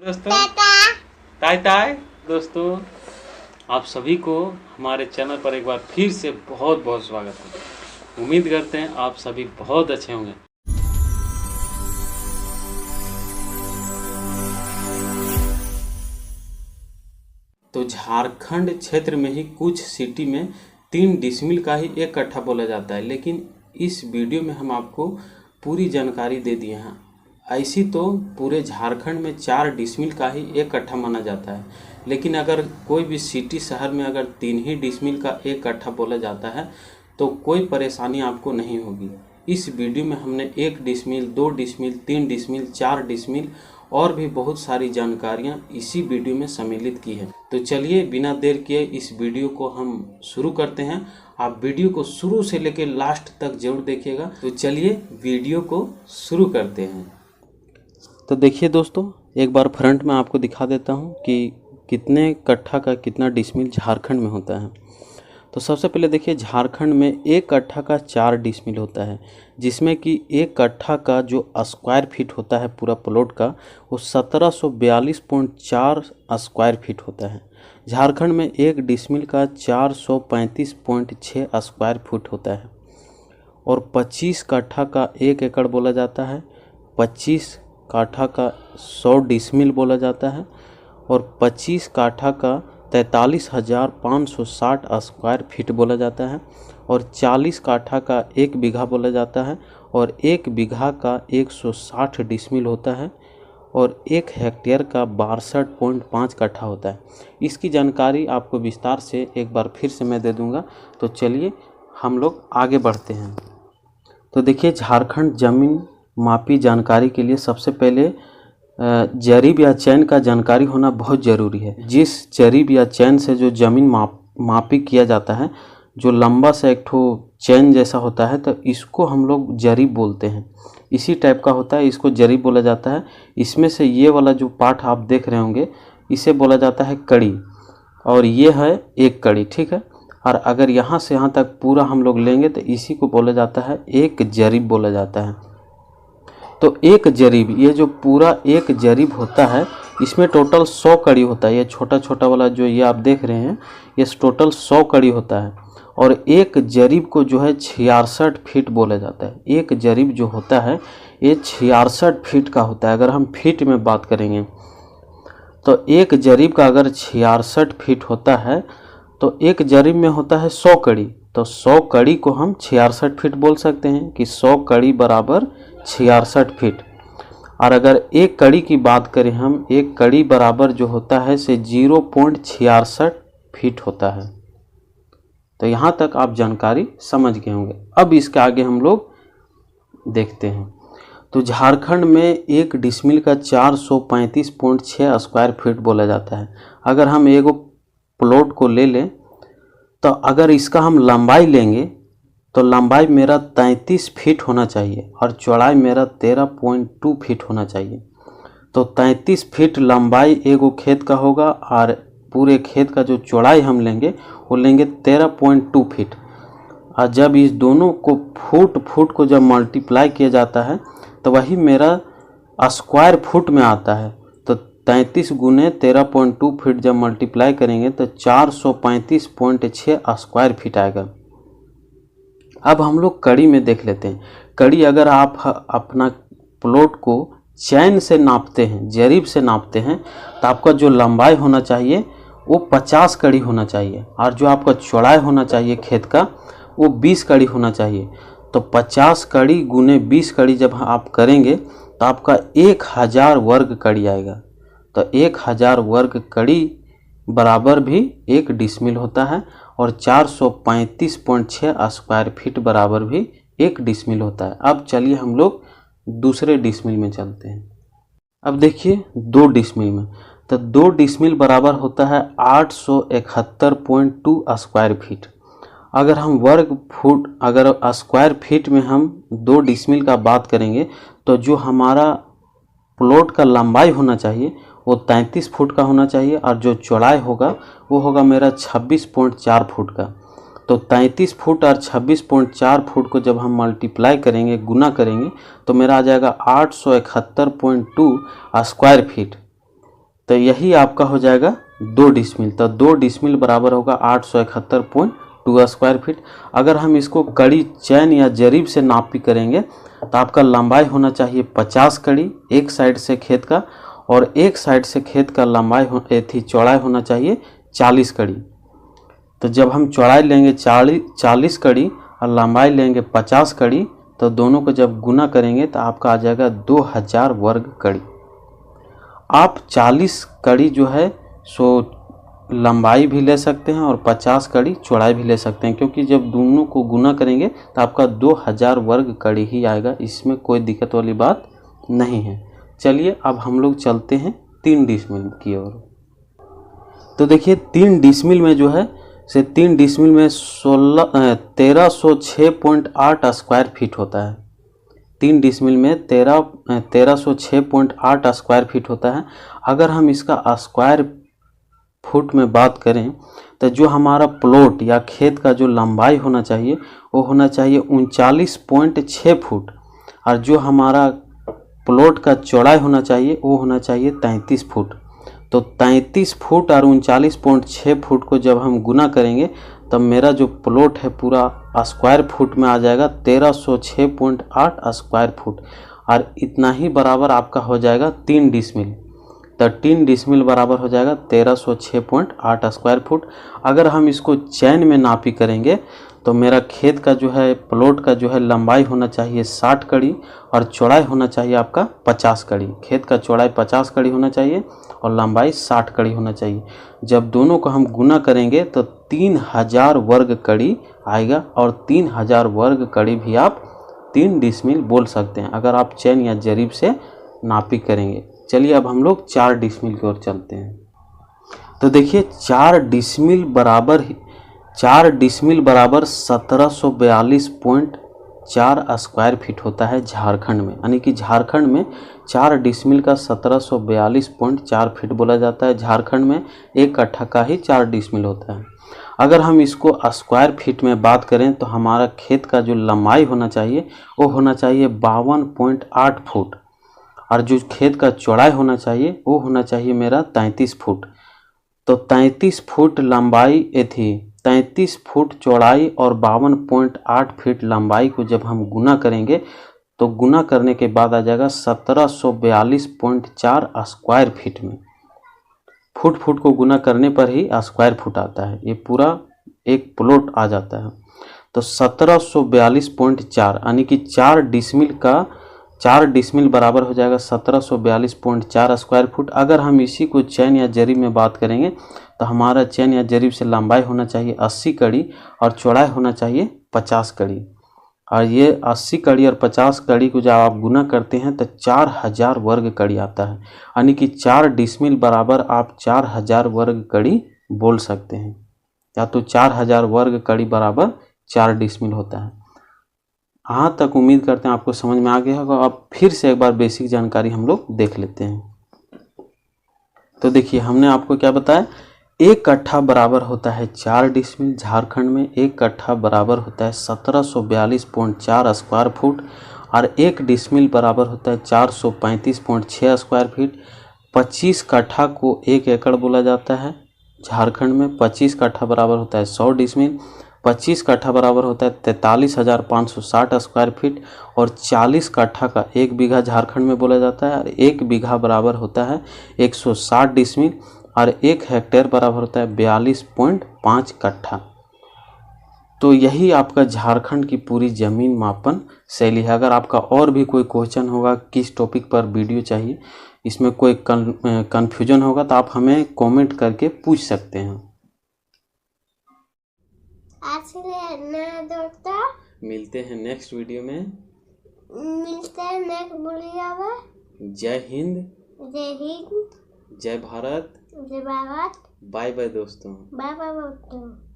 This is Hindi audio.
दोस्तों ताई ताई दोस्तों, आप सभी को हमारे चैनल पर एक बार फिर से बहुत बहुत स्वागत है। उम्मीद करते हैं आप सभी बहुत अच्छे होंगे। तो झारखंड क्षेत्र में ही कुछ सिटी में 3 डिसमिल का ही 1 कट्ठा बोला जाता है, लेकिन इस वीडियो में हम आपको पूरी जानकारी दे दिए हैं। ऐसी तो पूरे झारखंड में 4 डिसमिल का ही 1 कट्ठा माना जाता है, लेकिन अगर कोई भी सिटी शहर में अगर 3 ही डिसमिल का 1 कट्ठा बोला जाता है तो कोई परेशानी आपको नहीं होगी। इस वीडियो में हमने 1 डिसमिल, 2 डिसमिल, 3 डिसमिल, 4 डिसमिल और भी बहुत सारी जानकारियां इसी वीडियो में सम्मिलित की है। तो चलिए बिना देर किए इस वीडियो को हम शुरू करते हैं। आप वीडियो को शुरू से लेकर लास्ट तक जरूर देखिएगा। तो चलिए वीडियो को शुरू करते हैं। तो देखिए दोस्तों, एक बार फ्रंट में आपको दिखा देता हूं कि कितने कट्ठा का कितना डिसमिल झारखंड में होता है। तो सबसे पहले देखिए, झारखंड में 1 कट्ठा का 4 डिसमिल होता है, जिसमें कि 1 कट्ठा का जो स्क्वायर फीट होता है पूरा प्लॉट का, वो 1742.4 स्क्वायर फीट होता है। झारखंड में 1 डिसमिल का 435.6 स्क्वायर फुट होता है। और 25 कट्ठा का 1 एकड़ बोला जाता है, 25 काठा का 100 डिसमिल बोला जाता है, और 25 काठा का 43,560 स्क्वायर फीट बोला जाता है, और 40 काठा का 1 बीघा बोला जाता है, और 1 बीघा का 160 डिसमिल होता है, और 1 हेक्टेयर का 62.5 कट्ठा होता है। इसकी जानकारी आपको विस्तार से एक बार फिर से मैं दे दूंगा। तो चलिए हम लोग आगे बढ़ते हैं। तो देखिए, झारखंड जमीन मापी जानकारी के लिए सबसे पहले जरीब या चैन का जानकारी होना बहुत ज़रूरी है। जिस जरीब या चैन से जो ज़मीन मापी किया जाता है, जो लंबा सा एक ठो चैन जैसा होता है, तो इसको हम लोग जरीब बोलते हैं। इसी टाइप का होता है, इसको जरीब बोला जाता है। इसमें से ये वाला जो पार्ट आप देख रहे होंगे, इसे बोला जाता है कड़ी, और ये है 1 कड़ी, ठीक है। और अगर यहाँ से यहाँ तक पूरा हम लोग लेंगे तो इसी को बोला जाता है 1 जरीब बोला जाता है। तो 1 जरीब, ये जो पूरा 1 जरीब होता है, इसमें टोटल 100 कड़ी होता है। ये छोटा छोटा वाला जो ये आप देख रहे हैं, ये टोटल 100 कड़ी होता है। और 1 जरीब को जो है 66 फीट बोला जाता है। 1 जरीब जो होता है ये 66 फीट का होता है। अगर हम फीट में बात करेंगे तो 1 जरीब का अगर 66 फीट होता है तो 1 जरीब में होता है 100 कड़ी। तो 100 कड़ी को हम 66 फीट बोल सकते हैं कि 100 कड़ी बराबर 66 फीट। और अगर 1 कड़ी की बात करें हम, 1 कड़ी बराबर जो होता है से 0.66 फीट होता है। तो यहाँ तक आप जानकारी समझ गए होंगे। अब इसके आगे हम लोग देखते हैं। तो झारखंड में 1 डिसमिल का 435.6 स्क्वायर फीट बोला जाता है। अगर हम एगो प्लॉट को ले लें तो अगर इसका हम लंबाई लेंगे तो लंबाई मेरा 33 फीट होना चाहिए और चौड़ाई मेरा 13.2 फीट होना चाहिए। तो 33 फीट लंबाई एगो खेत का होगा, और पूरे खेत का जो चौड़ाई हम लेंगे वो लेंगे 13.2 फीट। और जब इस दोनों को फुट को जब मल्टीप्लाई किया जाता है तो वही मेरा स्क्वायर फुट में आता है। तो 33 गुने 13.2 फीट जब मल्टीप्लाई करेंगे तो 435.6 स्क्वायर फीट आएगा। अब हम लोग कड़ी में देख लेते हैं। कड़ी अगर आप अपना प्लॉट को चैन से नापते हैं, जरीब से नापते हैं, तो आपका जो लंबाई होना चाहिए वो 50 कड़ी होना चाहिए, और जो आपका चौड़ाई होना चाहिए खेत का वो 20 कड़ी होना चाहिए। तो 50 कड़ी गुने 20 कड़ी जब आप करेंगे तो आपका 1000 वर्ग कड़ी आएगा। तो 1000 वर्ग कड़ी बराबर भी 1 डिसमिल होता है, और 435.6 स्क्वायर फीट बराबर भी 1 डिसमिल होता है। अब चलिए हम लोग दूसरे डिसमिल में चलते हैं। अब देखिए 2 डिसमिल में, तो 2 डिसमिल बराबर होता है 871.2 स्क्वायर फीट। अगर हम अगर स्क्वायर फीट में हम 2 डिसमिल का बात करेंगे तो जो हमारा प्लॉट का लंबाई होना चाहिए वो 33 फुट का होना चाहिए, और जो चौड़ाई होगा वो होगा मेरा 26.4 फुट का। तो 33 फुट और 26.4 फुट को जब हम मल्टीप्लाई करेंगे, गुना करेंगे, तो मेरा आ जाएगा 871.2 स्क्वायर फीट। तो यही आपका हो जाएगा 2 डिसमिल। तो 2 डिसमिल बराबर होगा 871.2 स्क्वायर फीट। अगर हम इसको कड़ी चैन या जरीब से नापी करेंगे तो आपका लंबाई होना चाहिए 50 कड़ी एक साइड से खेत का, और एक साइड से खेत का चौड़ाई होना चाहिए 40 कड़ी। तो जब हम चौड़ाई लेंगे 40 कड़ी और लंबाई लेंगे 50 कड़ी, तो दोनों को जब गुना करेंगे तो आपका आ जाएगा 2000 वर्ग कड़ी। आप 40 कड़ी जो है सो लंबाई भी ले सकते हैं और 50 कड़ी चौड़ाई भी ले सकते हैं, क्योंकि जब दोनों को गुना करेंगे तो आपका 2000 वर्ग कड़ी ही आएगा। इसमें कोई दिक्कत वाली बात नहीं है। चलिए अब हम लोग चलते हैं 3 डिसमिल की ओर। तो देखिए 3 डिसमिल में जो है से 3 डिसमिल में 1306.8 स्क्वायर फीट होता है। 3 डिसमिल में 1306.8 स्क्वायर फीट होता है। अगर हम इसका स्क्वायर फुट में बात करें तो जो हमारा प्लॉट या खेत का जो लंबाई होना चाहिए वो होना चाहिए 39.6 फुट, और जो हमारा प्लॉट का चौड़ाई होना चाहिए वो होना चाहिए 33 फुट। तो 33 फुट और 39.6 फुट को जब हम गुना करेंगे तब मेरा जो प्लॉट है पूरा स्क्वायर फुट में आ जाएगा 1306.8 स्क्वायर फुट, और इतना ही बराबर आपका हो जाएगा 3 डिसमिल। तो 3 डिसमिल बराबर हो जाएगा 1306.8 स्क्वायर फुट। अगर हम इसको चैन में नापी करेंगे तो मेरा खेत का जो है प्लॉट का जो है लंबाई होना चाहिए 60 कड़ी और चौड़ाई होना चाहिए आपका 50 कड़ी। खेत का चौड़ाई 50 कड़ी होना चाहिए और लंबाई 60 कड़ी होना चाहिए। जब दोनों को हम गुना करेंगे तो 3000 वर्ग कड़ी आएगा, और 3000 वर्ग कड़ी भी आप 3 डिसमिल बोल सकते हैं अगर आप चैन या जरीब से नापी करेंगे। चलिए अब हम लोग 4 डिसमिल की ओर चलते हैं। तो देखिए 4 डिसमिल बराबर 1742.4 स्क्वायर फीट होता है झारखंड में। यानी कि झारखंड में 4 डिसमिल का 1742.4 फीट बोला जाता है। झारखंड में एक कट्ठा का ही 4 डिसमिल होता है। अगर हम इसको स्क्वायर फीट में बात करें तो हमारा खेत का जो लंबाई होना चाहिए वो होना चाहिए 52.8 फुट, और जो खेत का चौड़ाई होना चाहिए वो होना चाहिए मेरा 33 फुट। तो 33 फुट लंबाई 33 फुट चौड़ाई और 52.8 फीट लंबाई को जब हम गुना करेंगे तो गुना करने के बाद आ जाएगा 1742.4 स्क्वायर फीट में। फुट को गुना करने पर ही स्क्वायर फुट आता है, ये पूरा एक प्लॉट आ जाता है। तो 1742.4 यानी कि 4 डिसमिल बराबर हो जाएगा 1742.4 स्क्वायर फुट। अगर हम इसी को चैन या जरीब में बात करेंगे तो हमारा चैन या जरीब से लंबाई होना चाहिए 80 कड़ी और चौड़ाई होना चाहिए 50 कड़ी, और ये 80 कड़ी और 50 कड़ी को जब आप गुना करते हैं तो 4000 वर्ग कड़ी आता है। यानी कि 4 डिसमिल बराबर आप 4000 वर्ग कड़ी बोल सकते हैं, या तो 4000 वर्ग कड़ी बराबर 4 डिसमिल होता है। यहाँ तक उम्मीद करते हैं आपको समझ में आ गया होगा। अब फिर से एक बार बेसिक जानकारी हम लोग देख लेते हैं। तो देखिए हमने आपको क्या बताया, एक कट्ठा बराबर होता है 4 डिसमिल। झारखंड में एक कट्ठा बराबर होता है 1742.4 स्क्वायर फुट, और 1 डिसमिल बराबर होता है 435.6 स्क्वायर फीट। 25 कट्ठा को 1 एकड़ बोला जाता है। झारखंड में 25 कट्ठा बराबर होता है 100 डिसमिल। 25 कट्ठा बराबर होता है 43,560 स्क्वायर फीट, और 40 कट्ठा का 1 बीघा झारखंड में बोला जाता है। और 1 बीघा बराबर होता है 160 डिसमिल, और 1 हेक्टेयर बराबर होता है 42.5 कट्ठा। तो यही आपका झारखंड की पूरी ज़मीन मापन शैली है। अगर आपका और भी कोई क्वेश्चन होगा, किस टॉपिक पर वीडियो चाहिए, इसमें कोई कन्फ्यूजन होगा तो आप हमें कमेंट करके पूछ सकते हैं। आज के लिए इतना दोस्तों, मिलते हैं नेक्स्ट वीडियो में। मिलते हैं नेक्स्ट वीडियो में। जय हिंद, जय हिंद, जय भारत, जय भारत। बाय बाय दोस्तों। बाय बाय दोस्तों।